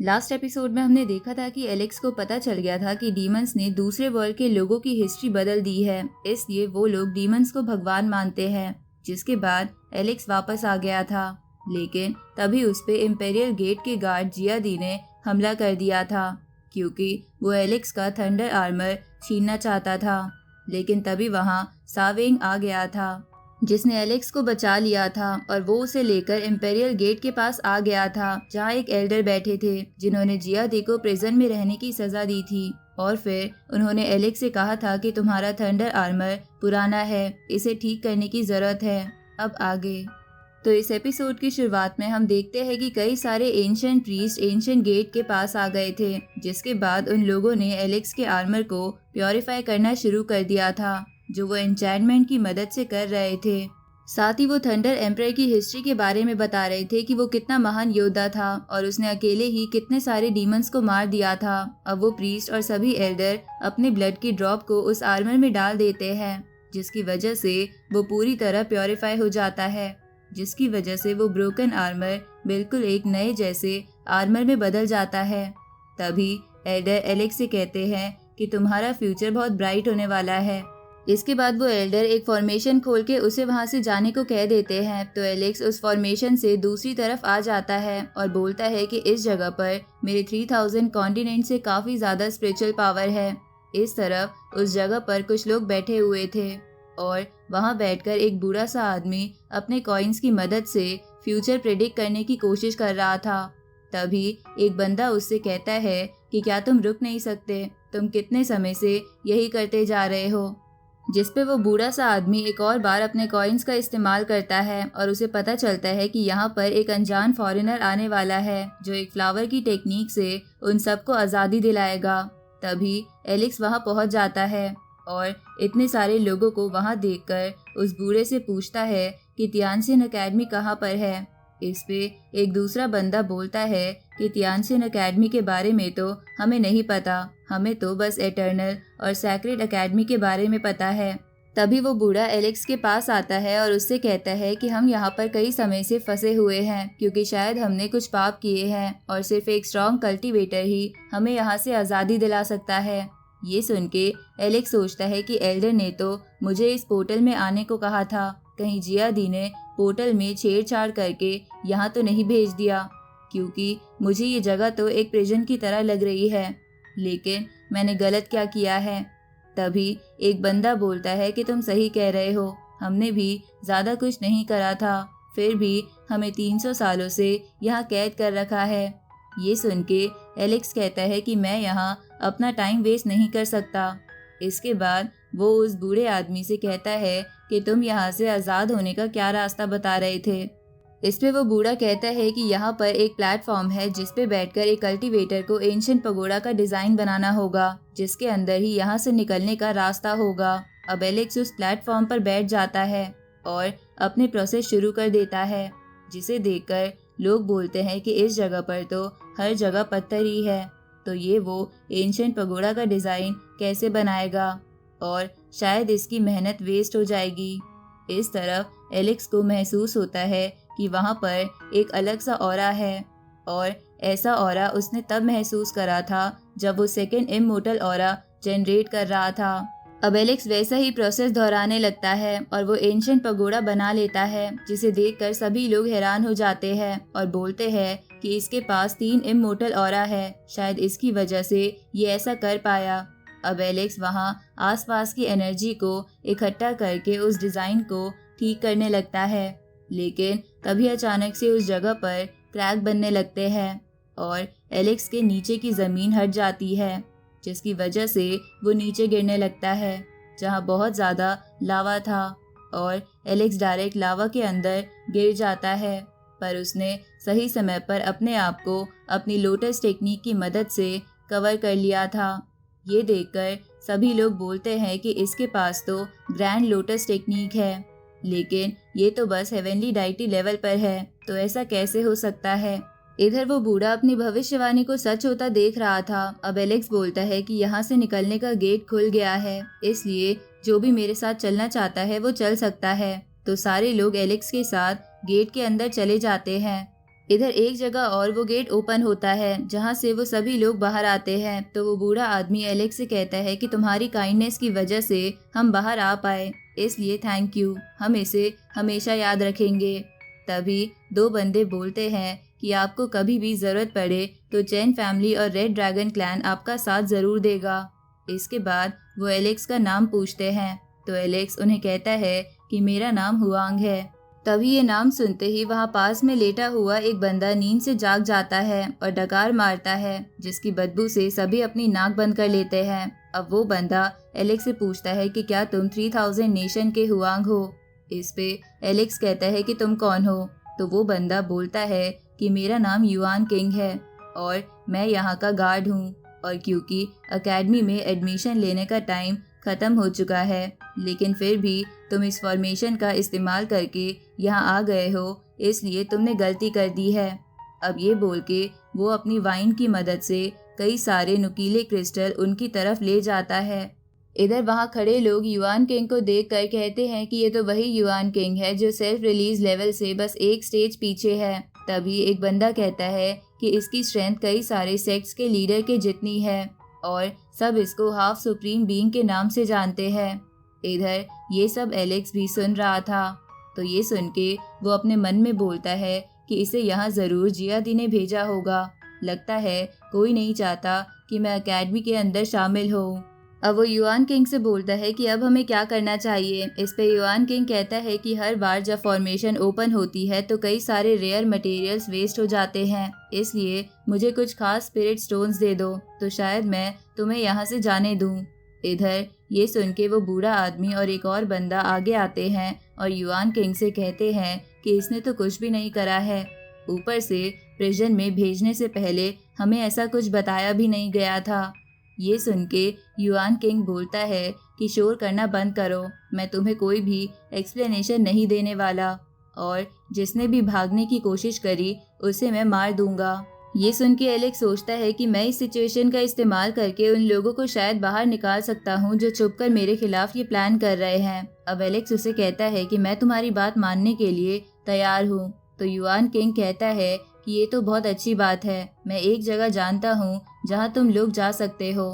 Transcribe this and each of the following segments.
Last episode में हमने देखा था कि एलेक्स को पता चल गया था कि डीमंस ने दूसरे वर्ल्ड के लोगों की हिस्ट्री बदल दी है, इसलिए वो लोग डीमंस को भगवान मानते हैं। जिसके बाद एलेक्स वापस आ गया था, लेकिन तभी उस पे इम्पेरियल गेट के गार्ड जियादी ने हमला कर दिया था, क्योंकि वो एलेक्स का थंडर आर्मर छीनना चाहता था। लेकिन तभी वहाँ सावेंग आ गया था, जिसने एलेक्स को बचा लिया था और वो उसे लेकर इम्पेरियल गेट के पास आ गया था, जहाँ एक एल्डर बैठे थे जिन्होंने जियादी को प्रिजन में रहने की सजा दी थी। और फिर उन्होंने एलेक्स से कहा था कि तुम्हारा थंडर आर्मर पुराना है, इसे ठीक करने की जरूरत है। अब आगे तो इस एपिसोड की शुरुआत में हम देखते हैं कि कई सारे एंशिएंट प्रीस्ट एंशिएंट गेट के पास आ गए थे, जिसके बाद उन लोगों ने एलेक्स के आर्मर को प्योरीफाई करना शुरू कर दिया था, जो वो एन्चैंटमेंट की मदद से कर रहे थे। साथ ही वो थंडर एम्परर की हिस्ट्री के बारे में बता रहे थे कि वो कितना महान योद्धा था और उसने अकेले ही कितने सारे डीमंस को मार दिया था। अब वो प्रीस्ट और सभी एल्डर अपने ब्लड की ड्रॉप को उस आर्मर में डाल देते हैं, जिसकी वजह से वो पूरी तरह प्योरीफाई हो जाता है, जिसकी वजह से वो ब्रोकन आर्मर बिल्कुल एक नए जैसे आर्मर में बदल जाता है। तभी एल्डर एलेक्स से कहते हैं कि तुम्हारा फ्यूचर बहुत ब्राइट होने वाला है। इसके बाद वो एल्डर एक फॉर्मेशन खोल के उसे वहां से जाने को कह देते हैं, तो एलेक्स उस फॉर्मेशन से दूसरी तरफ आ जाता है और बोलता है कि इस जगह पर मेरे 3000 कॉन्टिनेंट से काफ़ी ज़्यादा स्पिरिचुअल पावर है। इस तरफ उस जगह पर कुछ लोग बैठे हुए थे और वहां बैठकर एक बूढ़ा सा आदमी अपने कॉइन्स की मदद से फ्यूचर प्रेडिक्ट करने की कोशिश कर रहा था। तभी एक बंदा उससे कहता है कि क्या तुम रुक नहीं सकते, तुम कितने समय से यही करते जा रहे हो। जिस पे वो बूढ़ा सा आदमी एक और बार अपने कॉइन्स का इस्तेमाल करता है और उसे पता चलता है कि यहाँ पर एक अनजान फॉरेनर आने वाला है, जो एक फ्लावर की टेक्निक से उन सबको आज़ादी दिलाएगा। तभी एलेक्स वहाँ पहुँच जाता है और इतने सारे लोगों को वहाँ देखकर उस बूढ़े से पूछता है कि तियानसिन अकेडमी कहाँ पर है। इस पे एक दूसरा बंदा बोलता है कि तियानसिन अकेडमी के बारे में तो हमें नहीं पता, हमें तो बस एटर्नल और सैक्रेड अकेडमी के बारे में पता है। तभी वो बूढ़ा एलेक्स के पास आता है और उससे कहता है कि हम यहाँ पर कई समय से फंसे हुए हैं, क्योंकि शायद हमने कुछ पाप किए हैं और सिर्फ एक स्ट्रॉन्ग कल्टीवेटर ही हमें यहाँ से आज़ादी दिला सकता है। ये सुन के एलेक्स सोचता है कि एल्डर ने तो मुझे इस पोर्टल में आने को कहा था, कहीं जियादी ने पोर्टल में छेड़छाड़ करके यहाँ तो नहीं भेज दिया, क्योंकि मुझे ये जगह तो एक प्रिजन की तरह लग रही है। लेकिन मैंने गलत क्या किया है। तभी एक बंदा बोलता है कि तुम सही कह रहे हो, हमने भी ज़्यादा कुछ नहीं करा था, फिर भी हमें 300 सालों से यहाँ कैद कर रखा है। ये सुन के एलेक्स कहता है कि मैं यहाँ अपना टाइम वेस्ट नहीं कर सकता। इसके बाद वो उस बूढ़े आदमी से कहता है कि तुम यहाँ से आज़ाद होने का क्या रास्ता बता रहे थे। इस पे वो बूढ़ा कहता है कि यहाँ पर एक प्लेटफॉर्म है जिस पे बैठकर एक कल्टीवेटर को एंशिएंट पगोड़ा का डिज़ाइन बनाना होगा, जिसके अंदर ही यहाँ से निकलने का रास्ता होगा। अब एलेक्स उस प्लेटफॉर्म पर बैठ जाता है और अपने प्रोसेस शुरू कर देता है, जिसे देखकर लोग बोलते हैं कि इस जगह पर तो हर जगह पत्थर ही है, तो ये वो एंशिएंट पगोड़ा का डिज़ाइन कैसे बनाएगा और शायद इसकी मेहनत वेस्ट हो जाएगी। इस तरफ एलेक्स को महसूस होता है कि वहाँ पर एक अलग सा ऑरा है, और ऐसा ऑरा उसने तब महसूस करा था जब वो सेकंड इमोर्टल ऑरा जनरेट कर रहा था। अब एलेक्स वैसा ही प्रोसेस दोहराने लगता है और वो एंशिएंट पगोड़ा बना लेता है, जिसे देखकर सभी लोग हैरान हो जाते हैं और बोलते हैं कि इसके पास 3 इमोर्टल ऑरा है, शायद इसकी वजह से ये ऐसा कर पाया। अब एलेक्स वहाँ आसपास की एनर्जी को इकट्ठा करके उस डिज़ाइन को ठीक करने लगता है, लेकिन तभी अचानक से उस जगह पर क्रैक बनने लगते हैं और एलेक्स के नीचे की ज़मीन हट जाती है, जिसकी वजह से वो नीचे गिरने लगता है, जहाँ बहुत ज़्यादा लावा था, और एलेक्स डायरेक्ट लावा के अंदर गिर जाता है। पर उसने सही समय पर अपने आप को अपनी लोटस टेक्निक की मदद से कवर कर लिया था। ये देखकर सभी लोग बोलते हैं कि इसके पास तो ग्रैंड लोटस टेक्निक है, लेकिन ये तो बस हेवनली डाइटी लेवल पर है, तो ऐसा कैसे हो सकता है। इधर वो बूढ़ा अपनी भविष्यवाणी को सच होता देख रहा था। अब एलेक्स बोलता है कि यहाँ से निकलने का गेट खुल गया है, इसलिए जो भी मेरे साथ चलना चाहता है वो चल सकता है। तो सारे लोग एलेक्स के साथ गेट के अंदर चले जाते हैं। इधर एक जगह और वो गेट ओपन होता है जहाँ से वो सभी लोग बाहर आते हैं। तो वो बूढ़ा आदमी एलेक्स से कहता है कि तुम्हारी काइंडनेस की वजह से हम बाहर आ पाए, इसलिए थैंक यू, हम इसे हमेशा याद रखेंगे। तभी दो बंदे बोलते हैं कि आपको कभी भी ज़रूरत पड़े तो चैन फैमिली और रेड ड्रैगन क्लैन आपका साथ ज़रूर देगा। इसके बाद वो एलेक्स का नाम पूछते हैं तो एलेक्स उन्हें कहता है कि मेरा नाम हुआंग है। तभी ये नाम सुनते ही वहाँ पास में लेटा हुआ एक बंदा नींद से जाग जाता है और डकार मारता है, जिसकी बदबू से सभी अपनी नाक बंद कर लेते हैं। अब वो बंदा एलेक्स से पूछता है कि क्या तुम 3000 नेशन के हुआंग हो। इस पे एलेक्स कहता है कि तुम कौन हो। तो वो बंदा बोलता है कि मेरा नाम युआन किंग है और मैं यहाँ का गार्ड हूँ, और क्योंकि एकेडमी में एडमिशन लेने का टाइम ख़त्म हो चुका है, लेकिन फिर भी तुम इस फॉर्मेशन का इस्तेमाल करके यहाँ आ गए हो, इसलिए तुमने गलती कर दी है। अब ये बोल के वो अपनी वाइन की मदद से कई सारे नुकीले क्रिस्टल उनकी तरफ ले जाता है। इधर वहाँ खड़े लोग युआन किंग को देखकर कहते हैं कि ये तो वही युआन किंग है जो सेल्फ रिलीज लेवल से बस एक स्टेज पीछे है। तभी एक बंदा कहता है कि इसकी स्ट्रेंथ कई सारे सेक्ट्स के लीडर के जितनी है और सब इसको हाफ सुप्रीम बीइंग के नाम से जानते हैं। इधर ये सब एलेक्स भी सुन रहा था। तो ये सुन के वो अपने मन में बोलता है कि इसे यहाँ ज़रूर जियादी ने भेजा होगा। लगता है कोई नहीं चाहता कि मैं एकेडमी के अंदर शामिल हूँ। अब वो युआन किंग से बोलता है कि अब हमें क्या करना चाहिए। इस पे युआन किंग कहता है कि हर बार जब फॉर्मेशन ओपन होती है तो कई सारे रेयर मटेरियल्स वेस्ट हो जाते हैं, इसलिए मुझे कुछ खास स्पिरिट स्टोन्स दे दो तो शायद मैं तुम्हें यहाँ से जाने दूँ। इधर ये सुन के वो बूढ़ा आदमी और एक और बंदा आगे आते हैं और युआन किंग से कहते हैं कि इसने तो कुछ भी नहीं करा है, ऊपर से प्रिजन में भेजने से पहले हमें ऐसा कुछ बताया भी नहीं गया था। ये सुन के युआन किंग बोलता है कि शोर करना बंद करो, मैं तुम्हें कोई भी एक्सप्लेनेशन नहीं देने वाला, और जिसने भी भागने की कोशिश करी उसे मैं मार दूंगा। ये सुन के एलेक्स सोचता है कि मैं इस सिचुएशन का इस्तेमाल करके उन लोगों को शायद बाहर निकाल सकता हूँ जो छुपकर मेरे खिलाफ ये प्लान कर रहे हैं। अब एलेक्स उसे कहता है कि मैं तुम्हारी बात मानने के लिए तैयार हूँ। तो युआन किंग कहता है कि ये तो बहुत अच्छी बात है, मैं एक जगह जानता हूँ जहाँ तुम लोग जा सकते हो।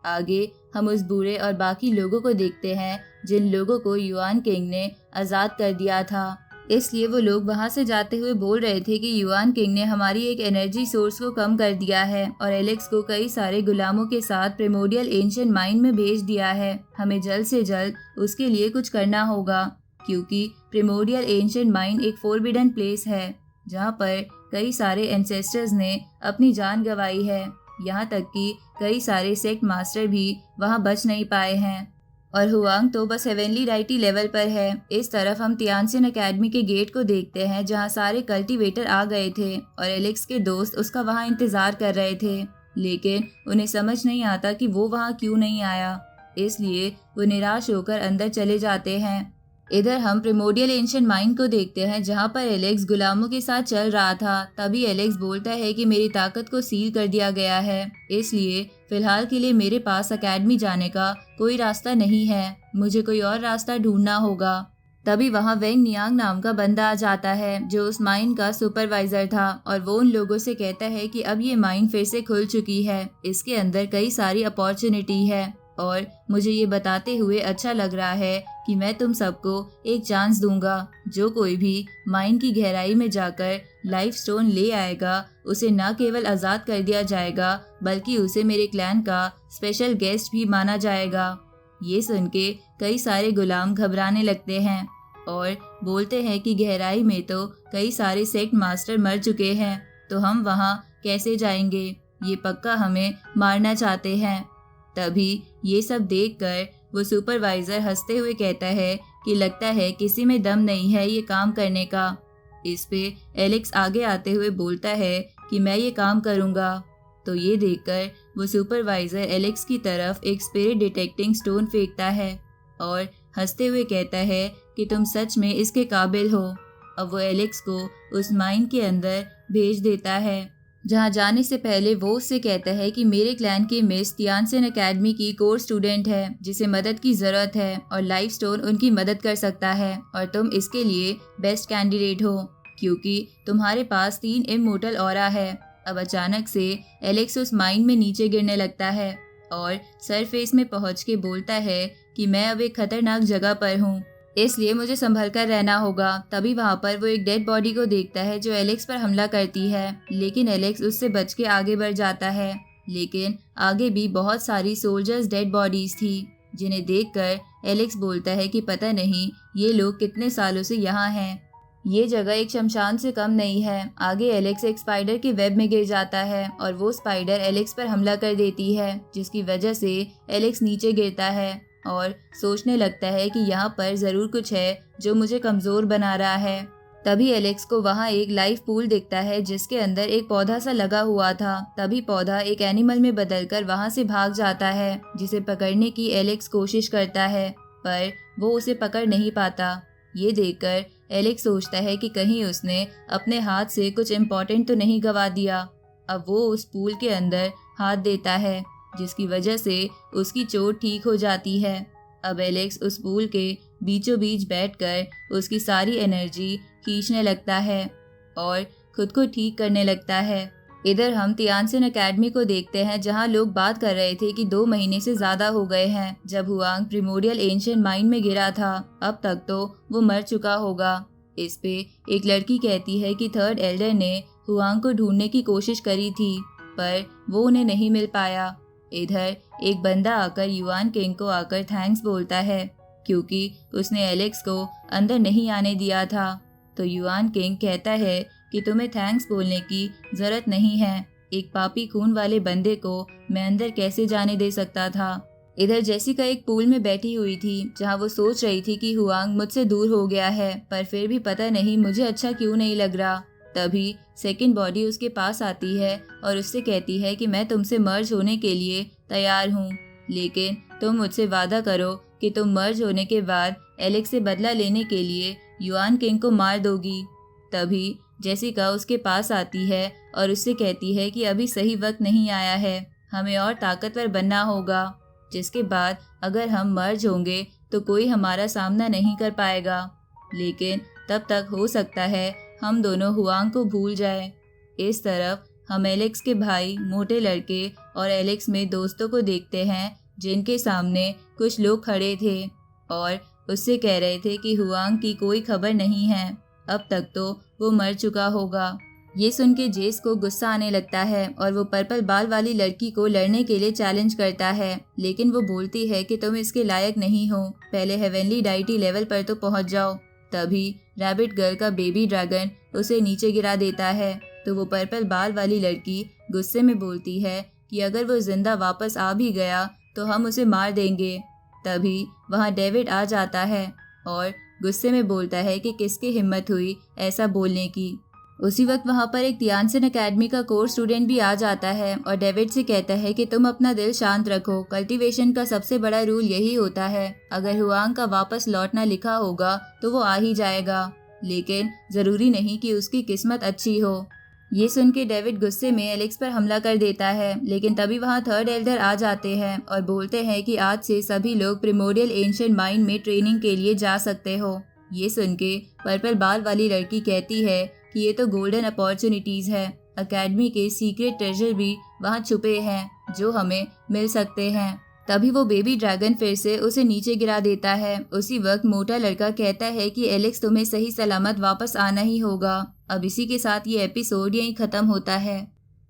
आगे हम उस बूढ़े और बाकी लोगों को देखते हैं जिन लोगों को युआन किंग ने आज़ाद कर दिया था। इसलिए वो लोग वहाँ से जाते हुए बोल रहे थे कि युआन किंग ने हमारी एक एनर्जी सोर्स को कम कर दिया है और एलेक्स को कई सारे गुलामों के साथ प्रिमोडियल एंशिएंट माइन में भेज दिया है। हमें जल्द से जल्द उसके लिए कुछ करना होगा, क्योंकि प्रिमोडियल एंशिएंट माइन एक फोरबिडन प्लेस है जहाँ पर कई सारे एंसेस्टर्स ने अपनी जान गंवाई है। यहाँ तक कि कई सारे सेक्ट मास्टर भी वहाँ बच नहीं पाए हैं, और हुआंग तो बस हेवनली राइटी लेवल पर है। इस तरफ हम तियानसिन एकेडमी के गेट को देखते हैं जहाँ सारे कल्टीवेटर आ गए थे और एलेक्स के दोस्त उसका वहाँ इंतजार कर रहे थे, लेकिन उन्हें समझ नहीं आता कि वो वहाँ क्यों नहीं आया, इसलिए वो निराश होकर अंदर चले जाते हैं। इधर हम प्रिमोडियल एंशिएंट माइन को देखते हैं जहाँ पर एलेक्स गुलामों के साथ चल रहा था। तभी एलेक्स बोलता है कि मेरी ताकत को सील कर दिया गया है, इसलिए फिलहाल के लिए मेरे पास एकेडमी जाने का कोई रास्ता नहीं है, मुझे कोई और रास्ता ढूंढना होगा। तभी वहाँ वेंग नियांग नाम का बंदा आ जाता है जो उस माइन का सुपरवाइजर था, और वो उन लोगों से कहता है कि अब ये माइन फिर से खुल चुकी है, इसके अंदर कई सारी अपॉर्चुनिटी है और मुझे ये बताते हुए अच्छा लग रहा है कि मैं तुम सबको एक चांस दूंगा। जो कोई भी माइन की गहराई में जाकर लाइफ स्टोन ले आएगा उसे न केवल आज़ाद कर दिया जाएगा बल्कि उसे मेरे क्लैन का स्पेशल गेस्ट भी माना जाएगा। ये सुन के कई सारे गुलाम घबराने लगते हैं और बोलते हैं कि गहराई में तो कई सारे सेक्ट मास्टर मर चुके हैं, तो हम वहाँ कैसे जाएंगे, ये पक्का हमें मारना चाहते हैं। तभी ये सब देखकर वो सुपरवाइजर हंसते हुए कहता है कि लगता है किसी में दम नहीं है ये काम करने का। इस पे एलेक्स आगे आते हुए बोलता है कि मैं ये काम करूँगा। तो ये देखकर वो सुपरवाइजर एलेक्स की तरफ एक स्पिरिट डिटेक्टिंग स्टोन फेंकता है और हंसते हुए कहता है कि तुम सच में इसके काबिल हो। अब वो एलेक्स को उस माइन के अंदर भेज देता है, जहाँ जाने से पहले वो उससे कहता है कि मेरे क्लैन की मिस तियानसिन एकेडमी की कोर स्टूडेंट है जिसे मदद की ज़रूरत है और लाइफ स्टोन उनकी मदद कर सकता है और तुम इसके लिए बेस्ट कैंडिडेट हो। क्योंकि तुम्हारे पास 3 इमोर्टल ऑरा है। अब अचानक से एलेक्स उस माइन में नीचे गिरने लगता है और सरफेस में पहुंच के बोलता है कि मैं अब एक खतरनाक जगह पर हूँ, इसलिए मुझे संभल कर रहना होगा। तभी वहाँ पर वो एक डेड बॉडी को देखता है जो एलेक्स पर हमला करती है, लेकिन एलेक्स उससे बच के आगे बढ़ जाता है। लेकिन आगे भी बहुत सारी सोल्जर्स डेड बॉडीज थी, जिन्हें देखकर एलेक्स बोलता है कि पता नहीं ये लोग कितने सालों से यहाँ हैं। ये जगह एक शमशान से कम नहीं है। आगे एलेक्स एक स्पाइडर के वेब में गिर जाता है और वो स्पाइडर एलेक्स पर हमला कर देती है, जिसकी वजह से एलेक्स नीचे गिरता है और सोचने लगता है कि यहाँ पर जरूर कुछ है जो मुझे कमजोर बना रहा है। तभी एलेक्स को वहाँ एक लाइव पूल दिखता है जिसके अंदर एक पौधा सा लगा हुआ था। तभी पौधा एक एनिमल में बदलकर वहाँ से भाग जाता है, जिसे पकड़ने की एलेक्स कोशिश करता है, पर वो उसे पकड़ नहीं पाता। ये देखकर एलेक्स सोचता है कि कहीं उसने अपने हाथ से कुछ इम्पोर्टेंट तो नहीं गवा दिया। अब वो उस पूल के अंदर हाथ देता है, जिसकी वजह से उसकी चोट ठीक हो जाती है। अब एलेक्स उस पूल के बीचों बीच बैठकर उसकी सारी एनर्जी खींचने लगता है और खुद को ठीक करने लगता है। इधर हम तियानसिन एकेडमी को देखते हैं, जहां लोग बात कर रहे थे कि 2 महीने से ज्यादा हो गए हैं जब हुआंग प्रिमोरियल एंशिएंट माइन में गिरा था। अब तक तो वो मर चुका होगा। इस पे एक लड़की कहती है कि थर्ड एल्डर ने हुआंग को ढूंढने की कोशिश करी थी, पर वो उन्हें नहीं मिल पाया। इधर एक बंदा आकर युआन किंग को आकर थैंक्स बोलता है, क्योंकि उसने एलेक्स को अंदर नहीं आने दिया था। तो युआन किंग कहता है कि तुम्हें थैंक्स बोलने की जरूरत नहीं है, एक पापी खून वाले बंदे को मैं अंदर कैसे जाने दे सकता था। इधर जेसिका एक पूल में बैठी हुई थी, जहां वो सोच रही थी कि हुआंग मुझसे दूर हो गया है, पर फिर भी पता नहीं मुझे अच्छा क्यों नहीं लग रहा। तभी सेकंड बॉडी उसके पास आती है और उससे कहती है कि मैं तुमसे मर्ज होने के लिए तैयार हूँ, लेकिन तुम मुझसे वादा करो कि तुम मर्ज होने के बाद एलेक्स से बदला लेने के लिए युआन किंग को मार दोगी। तभी जेसिका उसके पास आती है और उससे कहती है कि अभी सही वक्त नहीं आया है, हमें और ताकतवर बनना होगा, जिसके बाद अगर हम मर्ज होंगे तो कोई हमारा सामना नहीं कर पाएगा, लेकिन तब तक हो सकता है हम दोनों हुआंग को भूल जाए। इस तरफ हम एलेक्स के भाई मोटे लड़के और एलेक्स में दोस्तों को देखते हैं, जिनके सामने कुछ लोग खड़े थे और उससे कह रहे थे कि हुआंग की कोई खबर नहीं है, अब तक तो वो मर चुका होगा। ये सुन के जेस को गुस्सा आने लगता है और वो पर्पल बाल वाली लड़की को लड़ने के लिए चैलेंज करता है, लेकिन वो बोलती है कि तुम इसके लायक नहीं हो, पहले हेवनली डाइटी लेवल पर तो पहुंच जाओ। तभी रैबिट गर्ल का बेबी ड्रैगन उसे नीचे गिरा देता है, तो वो पर्पल बाल वाली लड़की गुस्से में बोलती है कि अगर वो जिंदा वापस आ भी गया तो हम उसे मार देंगे। तभी वहाँ डेविड आ जाता है और गुस्से में बोलता है कि किसकी हिम्मत हुई ऐसा बोलने की। उसी वक्त वहाँ पर एक तियानसिन एकेडमी का कोर्स स्टूडेंट भी आ जाता है और डेविड से कहता है कि तुम अपना दिल शांत रखो, कल्टीवेशन का सबसे बड़ा रूल यही होता है, अगर हुआंग का वापस लौटना लिखा होगा तो वो आ ही जाएगा, लेकिन जरूरी नहीं कि उसकी किस्मत अच्छी हो। ये सुन के डेविड गुस्से में एलेक्स पर हमला कर देता है, लेकिन तभी वहाँ थर्ड एल्डर आ जाते हैं और बोलते हैं कि आज से सभी लोग प्रिमोरियल एंशिएंट माइन में ट्रेनिंग के लिए जा सकते हो। ये सुन के पर्पल बाल वाली लड़की कहती है कि ये तो गोल्डन अपॉर्चुनिटीज है, एकेडमी के सीक्रेट ट्रेजर भी वहाँ छुपे हैं जो हमें मिल सकते हैं। तभी वो बेबी ड्रैगन फिर से उसे नीचे गिरा देता है। उसी वक्त मोटा लड़का कहता है कि एलेक्स तुम्हें सही सलामत वापस आना ही होगा। अब इसी के साथ ये एपिसोड यहीं खत्म होता है।